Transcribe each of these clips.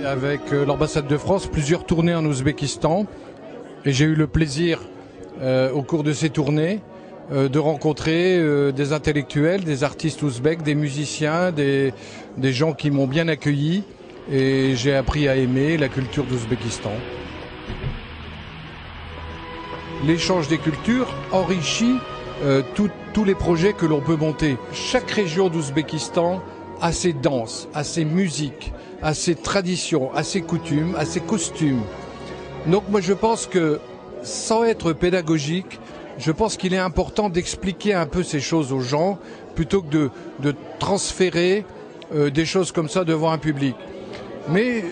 avec l'ambassade de France plusieurs tournées en Ouzbékistan et j'ai eu le plaisir au cours de ces tournées de rencontrer des intellectuels, des artistes ouzbeks, des musiciens, des gens qui m'ont bien accueilli et j'ai appris à aimer la culture d'Ouzbékistan. L'échange des cultures enrichit tous les projets que l'on peut monter. Chaque région d'Ouzbékistan a ses danses, a ses musiques, a ses traditions, a ses coutumes, a ses costumes. Donc moi je pense que, sans être pédagogique, je pense qu'il est important d'expliquer un peu ces choses aux gens plutôt que de transférer des choses comme ça devant un public. Mais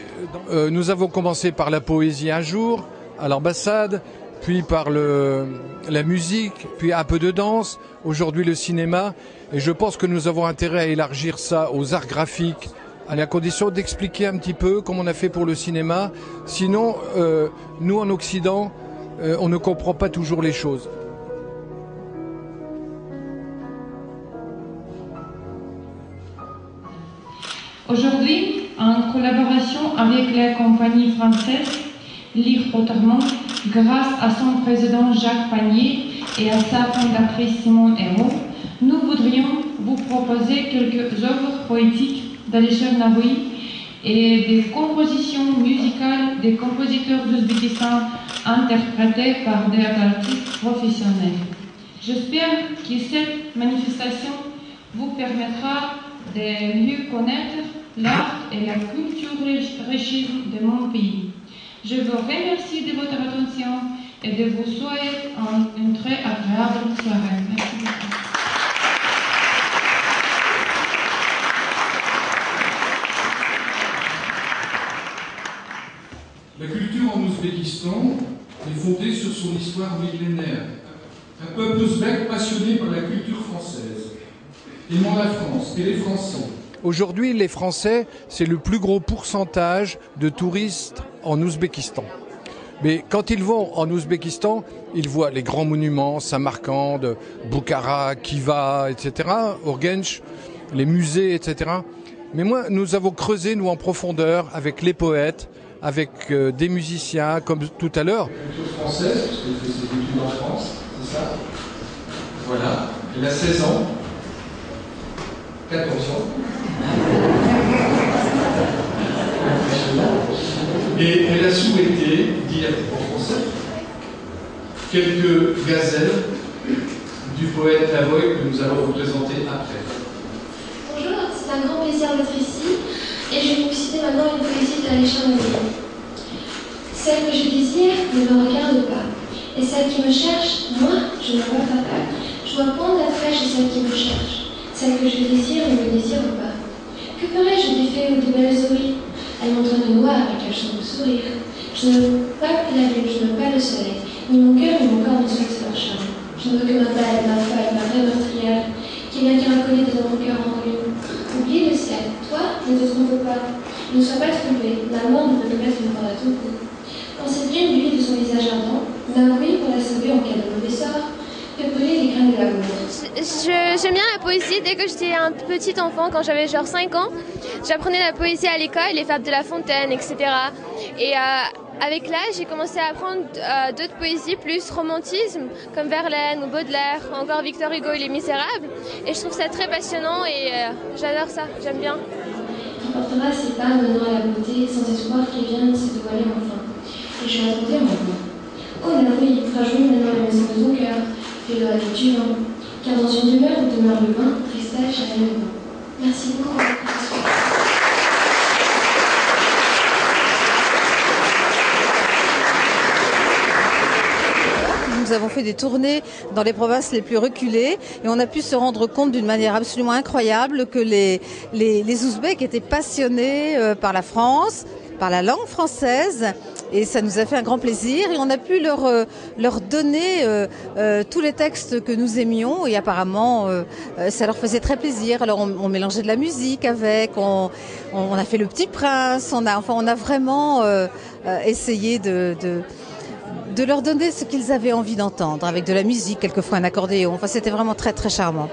nous avons commencé par la poésie un jour, à l'ambassade, puis par la musique, puis un peu de danse, aujourd'hui le cinéma. Et je pense que nous avons intérêt à élargir ça aux arts graphiques, à la condition d'expliquer un petit peu comme on a fait pour le cinéma. Sinon, nous en Occident, on ne comprend pas toujours les choses. Aujourd'hui, en collaboration avec la compagnie française Lire Autrement, grâce à son président Jacques Panier et à sa fondatrice Simone Hérault, nous voudrions vous proposer quelques œuvres poétiques d'Alisher Navoï et des compositions musicales des compositeurs d'Ouzbékistan interprétées par des artistes professionnels. J'espère que cette manifestation vous permettra de mieux connaître l'art et la culture riche de mon pays. Je vous remercie de votre attention et de vous souhaiter une très agréable soirée. Merci beaucoup. La culture en Ouzbékistan est fondée sur son histoire millénaire. Un peuple ouzbek passionné par la culture française, aimant la France et les Français. Aujourd'hui, les Français, c'est le plus gros pourcentage de touristes en Ouzbékistan. Mais quand ils vont en Ouzbékistan, ils voient les grands monuments, Samarcande, Boukhara, Khiva, etc., Urgench, les musées, etc. Mais moi, nous avons creusé, nous, en profondeur, avec les poètes, avec des musiciens, comme tout à l'heure. La culture française, parce qu'elle fait ses études en France, c'est ça. Voilà, elle a 16 ans. 14 ans. Et elle a souhaité dire en français quelques gazelles du poète Navoï que nous allons vous présenter après. Bonjour, c'est un grand plaisir d'être ici et je vais vous citer maintenant une poésie d'Alisher Navoï. Celle que je désire ne me regarde pas, et celle qui me cherche, moi, je ne vois pas. Je dois prendre la flèche de celle qui me cherche. Celle que je désire ne me désire pas. Que ferais-je des fées ou des belles souris? Elles montrent de noir et qu'elles chantent de sourire. Je ne veux pas la lune, je ne veux pas le soleil, ni mon cœur ni mon corps ne souhaitent leur charme. Je ne veux que ma balle, ma folle, ma vraie meurtrière, qui vient caracoler dans mon cœur en ruine. Oublie le ciel, toi, ne te trompe pas. Ne sois pas trompé, la mort ne peut te mettre une corde à ton cou. Quand cette lune brille de son visage ardent, Navoï, pour la sauver en cas de mauvais sort, fait brûler les graines de l'amour. J'aime bien la poésie. Dès que j'étais un petit enfant, quand j'avais genre 5 ans, j'apprenais la poésie à l'école, les fables de La Fontaine, etc. Et avec l'âge, j'ai commencé à apprendre d'autres poésies, plus romantisme, comme Verlaine ou Baudelaire, encore Victor Hugo et Les Misérables. Et je trouve ça très passionnant et j'adore ça, j'aime bien. Qui portera ses pas menant à la beauté, sans espoir qui vienne se dévoiler enfin. Et je l'attendais en moi. Oh Navoï, rajoute maintenant la maison de ton cœur, fais-le avec du vent, car dans une demeure où demeure le vin, Christelle châle le vent. Merci beaucoup. Nous avons fait des tournées dans les provinces les plus reculées et on a pu se rendre compte d'une manière absolument incroyable que les Ouzbeks étaient passionnés par la France, par la langue française. Et ça nous a fait un grand plaisir et on a pu leur donner tous les textes que nous aimions et apparemment ça leur faisait très plaisir. Alors on mélangeait de la musique avec, on a fait Le Petit Prince, on a vraiment essayé de leur donner ce qu'ils avaient envie d'entendre avec de la musique, quelquefois un accordéon. Enfin, c'était vraiment très très charmant.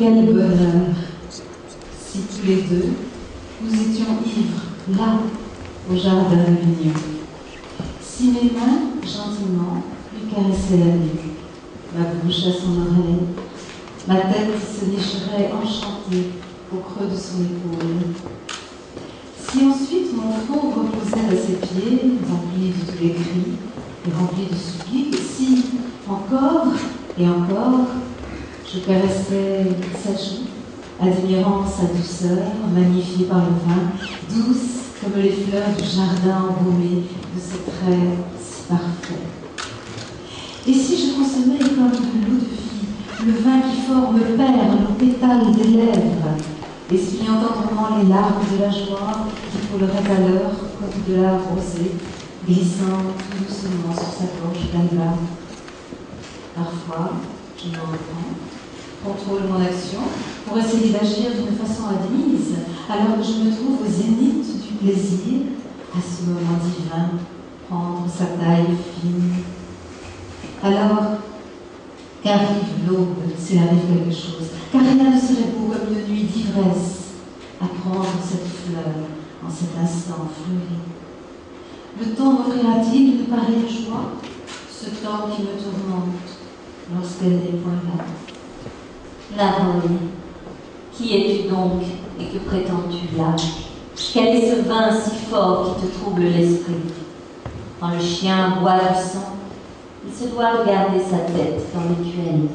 Quel bonheur si tous les deux, nous étions ivres, là, au jardin de l'Union. Si mes mains, gentiment, lui caressaient la nuque, ma bouche à son oreille, ma tête se nicherait enchantée au creux de son épaule. Si ensuite mon front reposait à ses pieds, rempli de tous les cris et rempli de suppliques, si encore et encore, je caressais sa joue, admirant sa douceur, magnifiée par le vin, douce comme les fleurs du jardin embaumées de ses traits si parfaits. Et si je consommais comme de l'eau de vie, le vin qui forme perles aux pétales des lèvres, essuyant tendrement les larmes de la joie qui couleraient à l'heure comme de la rosée, glissant tout doucement sur sa gorge d'alba. Parfois, je me reprends, contrôle mon action pour essayer d'agir d'une façon admise, alors que je me trouve au zénith du plaisir, à ce moment divin, prendre sa taille fine. Alors, qu'arrive l'aube s'il arrive quelque chose, car rien ne serait beau comme une nuit d'ivresse, à prendre cette fleur en cet instant fleuri. Le temps m'offrira-t-il une pareille joie, ce temps qui me tourmente lorsqu'elle n'est point là? Natalie, qui es-tu donc et que prétends-tu là? Quel est ce vin si fort qui te trouble l'esprit? Quand le chien boit du sang, il se doit de garder sa tête dans l'écuelle.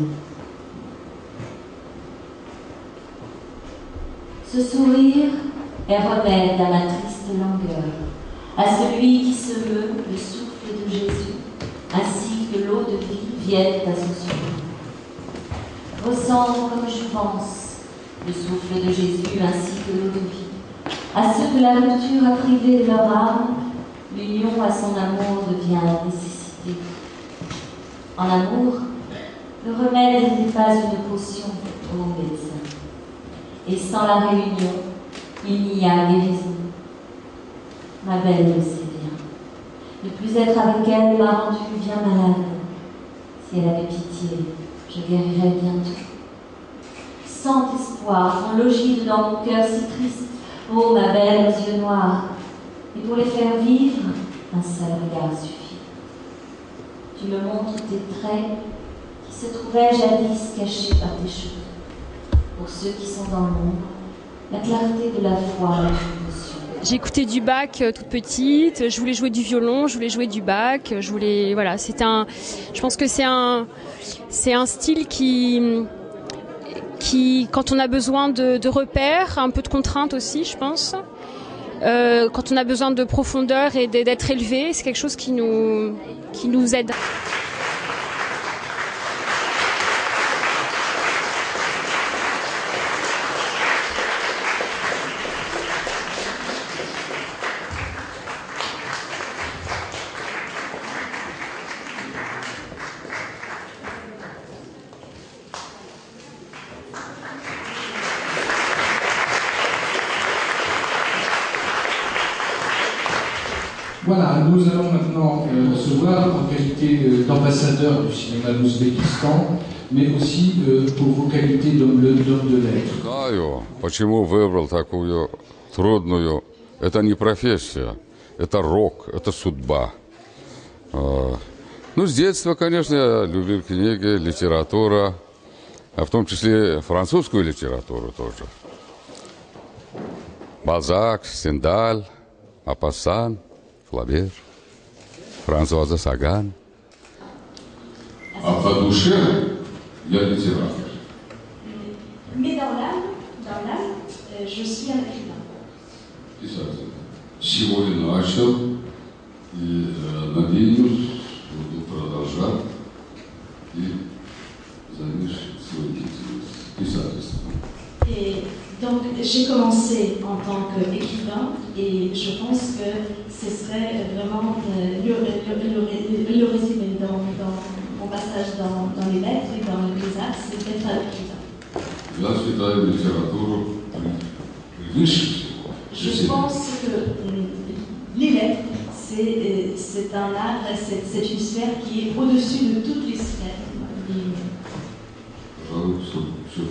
Ce sourire est remède à ma triste langueur, à celui qui se meut le souffle de Jésus, ainsi que l'eau de vie viennent à son secours. Ressens comme je pense le souffle de Jésus ainsi que l'eau de vie. À ceux que la rupture a privé de leur âme, l'union à son amour devient nécessité. En amour, le remède n'est pas une potion au médecin. Et sans la réunion, il n'y a guérison. Ma belle le sait bien. Ne plus être avec elle m'a rendu bien malade. Si elle avait pitié, je guérirais bientôt. Sans espoir sont logis dans mon cœur si triste. Oh, ma belle aux yeux noirs. Et pour les faire vivre, un seul regard suffit. Tu me montres tes traits qui se trouvaient jadis cachés par tes cheveux. Pour ceux qui sont dans l'ombre, la clarté de la foi et de l'émotion. J'écoutais du Bach toute petite, je voulais jouer du violon, je voulais jouer du Bach, voilà, je pense que c'est un style qui, quand on a besoin de repères, un peu de contraintes aussi, je pense, quand on a besoin de profondeur et d'être élevé, c'est quelque chose qui nous aide. Voilà, nous allons maintenant recevoir en qualité d'ambassadeur du cinéma de l'Ouzbékistan, mais aussi pour vos qualités d'homme de lettres. Знаю, почему выбрал такую трудную. Это не профессия, это рок, это судьба. Ну, с детства, конечно, я любил книги, литература, а в том числе французскую литературу тоже. Бальзак, Стендаль, Мопассан, Флабер, Франсуаза Саган. А по душе я литератор. Mais dans l'âme, je suis un écrivain. Писатель. Сегодня начал и надеюсь, буду продолжать и займусь своей деятельностью, писательством. Et donc j'ai commencé en tant qu'écrivain et je pense que ce serait vraiment le résumé dans mon passage dans les lettres et dans les arts, c'est d'être un écrivain. Я считаю литературу превыше всего. Je pense que les lettres, c'est un art, c'est une sphère qui est au-dessus de toutes les sphères. Пожалуй, все.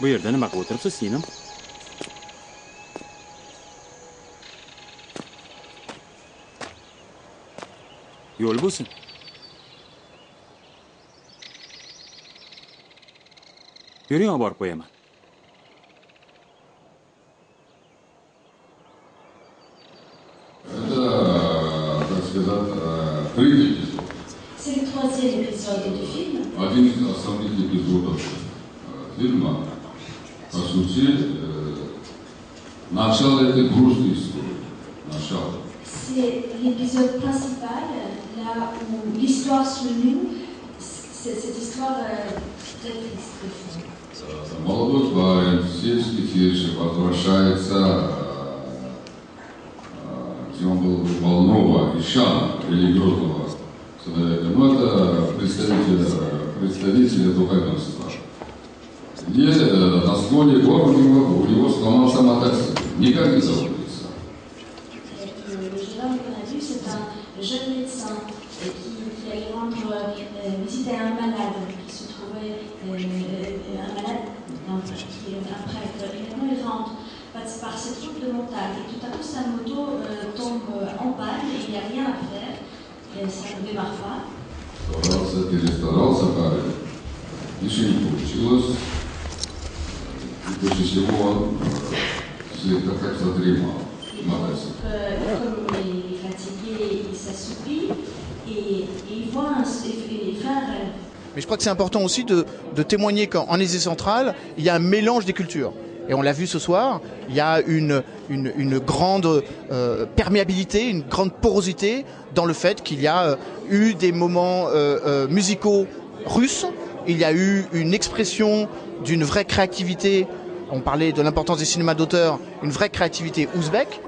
Bu yerden nima qilib o'tiribsiz singlim? Yo'l bo'lsin. Yuring, olib borib qo'yaman. C'est le troisième épisode du film. Один из основных эпизодов фильма, по сути, начало этой грустной истории. Начало. C'est l'épisode principal, là où l'histoire se noue, cette histoire très triste. Молодой парень, сельский фельдшер, возвращается, где он был больного, ищана, религиозного человека. Но это представитель духовенства. И на склоне гор у него сломался мотоцикл. Никак не забудется. Le jeune médecin qui allait rendre visite à un malade qui se trouvait un malade, un prêtre. Et maintenant il rentre par cette route de montagne et tout à coup sa moto tombe en panne et il n'y a rien à faire et ça ne démarre pas. Перестарался парень. Ничего не получилось. И после всего он как задремал. Comme il est fatigué, il s'assoupit et il voit il fait un rêve. Mais je crois que c'est important aussi de témoigner qu'en Asie centrale, il y a un mélange des cultures. Et on l'a vu ce soir, il y a une grande perméabilité, une grande porosité dans le fait qu'il y a eu des moments musicaux russes, il y a eu une expression d'une vraie créativité, on parlait de l'importance des cinémas d'auteur, une vraie créativité ouzbek.